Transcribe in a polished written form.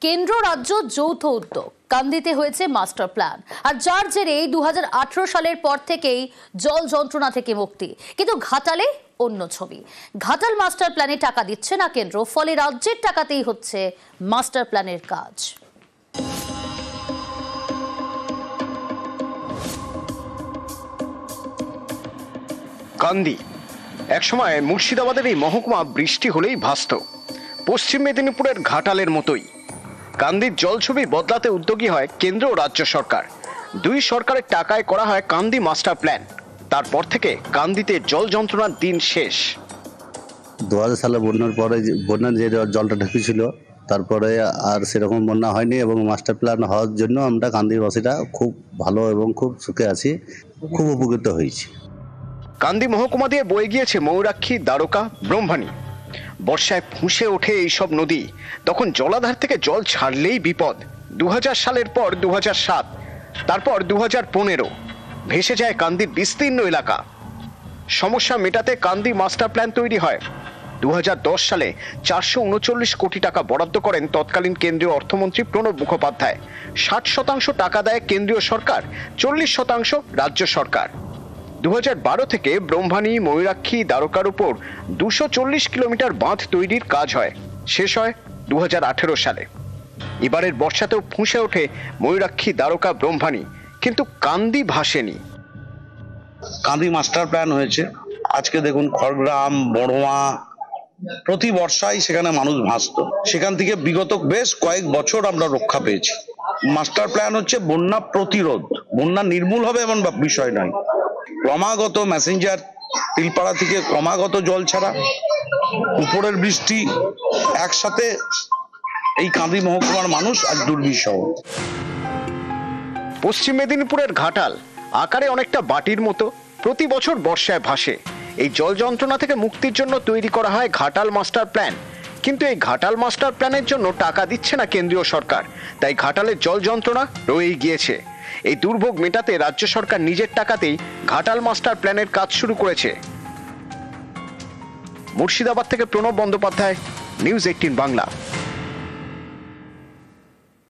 কেন্দ্র রাজ্য যৌথ উদ্যোগ কান্দিতে হয়েছে মাস্টার প্ল্যান, আর যার জেরে 2018 সালের পর থেকেই জল যন্ত্রণা থেকে মুক্তি। কিন্তু ঘাটালে অন্য ছবি। ঘাটাল মাস্টার প্ল্যানে টাকা দিচ্ছে না কেন্দ্র, ফলে রাজ্যের টাকাতেই হচ্ছে মাস্টার প্ল্যানের কাজ। কান্দি একসময় মুর্শিদাবাদের এই মহকুমা বৃষ্টি হলেই ভাসত। পশ্চিম মেদিনীপুরের ঘাটালের মতোই কান্দির জলছবি বদলাতে উদ্যোগী হয় কেন্দ্র ও রাজ্য সরকার। দুই সরকারের টাকায় করা হয় কান্দি মাস্টার প্ল্যান। তারপর থেকে কান্দিতে জল যন্ত্রণার দিন শেষ। 2000 সালে বন্যার পরে বন্যার যে জলটা ঢুকেছিল, তারপরে আর সেরকম বন্যা হয়নি এবং মাস্টার প্ল্যান হওয়ার জন্য আমরা কান্দিবাসীরা খুব ভালো এবং খুব সুখে আছি, খুব উপকৃত হয়েছি। কান্দি মহকুমা দিয়ে বয়ে গিয়েছে ময়ূরাক্ষী, দ্বারকা, ব্রহ্মণী। বর্ষায় ফুঁসে ওঠে এইসব নদী, তখন জলাধার থেকে জল ছাড়লেই বিপদ। 2000 সালের পর 2007, তারপর 2015 ভেসে যায় কান্দির বিস্তীর্ণ এলাকা। সমস্যা মেটাতে কান্দি মাস্টার প্ল্যান তৈরি হয়। 2010 সালে 439 কোটি টাকা বরাদ্দ করেন তৎকালীন কেন্দ্রীয় অর্থমন্ত্রী প্রণব মুখোপাধ্যায়। 60% টাকা দেয় কেন্দ্রীয় সরকার, 40% রাজ্য সরকার। 2012 থেকে ব্রহ্মণী, ময়ূরাক্ষী, দ্বারকার উপর 240 কিলোমিটার বাঁধ তৈরির কাজ হয়। শেষ হয় 2018 সালে। এবারের বর্ষাতেও ফুঁসে ওঠে ময়ূরাক্ষী, দ্বারকা, ব্রহ্মণী, কিন্তু কান্দি ভাসেনি। কান্দি মাস্টার প্ল্যান হয়েছে। আজকে দেখুন খড়গ্রাম, বড়োয়া, প্রতি বর্ষায় সেখানে মানুষ ভাসত। সেখান থেকে বিগত বেশ কয়েক বছর আমরা রক্ষা পেয়েছি। মাস্টার প্ল্যান হচ্ছে বন্যা প্রতিরোধ, বন্যা নির্মূল হবে এমন বিষয় নয়। ক্রমাগত ম্যাসেঞ্জার তিলপাড়া থেকে ক্রমাগত জল ছাড়া, উপরের বৃষ্টি, একসাথে এই কান্দি মহকুমার মানুষ আজ দুর্বিষহ। পশ্চিম মেদিনীপুরের ঘাটাল আকারে অনেকটা বাটির মতো, প্রতি বছর বর্ষায় ভাসে। এই জল যন্ত্রণা থেকে মুক্তির জন্য তৈরি করা হয় ঘাটাল মাস্টার প্ল্যান। কিন্তু এই ঘাটাল মাস্টার প্ল্যানের জন্য টাকা দিচ্ছে না কেন্দ্রীয় সরকার, তাই ঘাটালের জল যন্ত্রণা রয়েই গিয়েছে। এই দুর্ভোগ মেটাতে রাজ্য সরকার নিজের টাকাতেই ঘাটাল মাস্টার প্ল্যানের কাজ শুরু করেছে। মুর্শিদাবাদ থেকে প্রণব বন্দ্যোপাধ্যায়, নিউজ 18 বাংলা।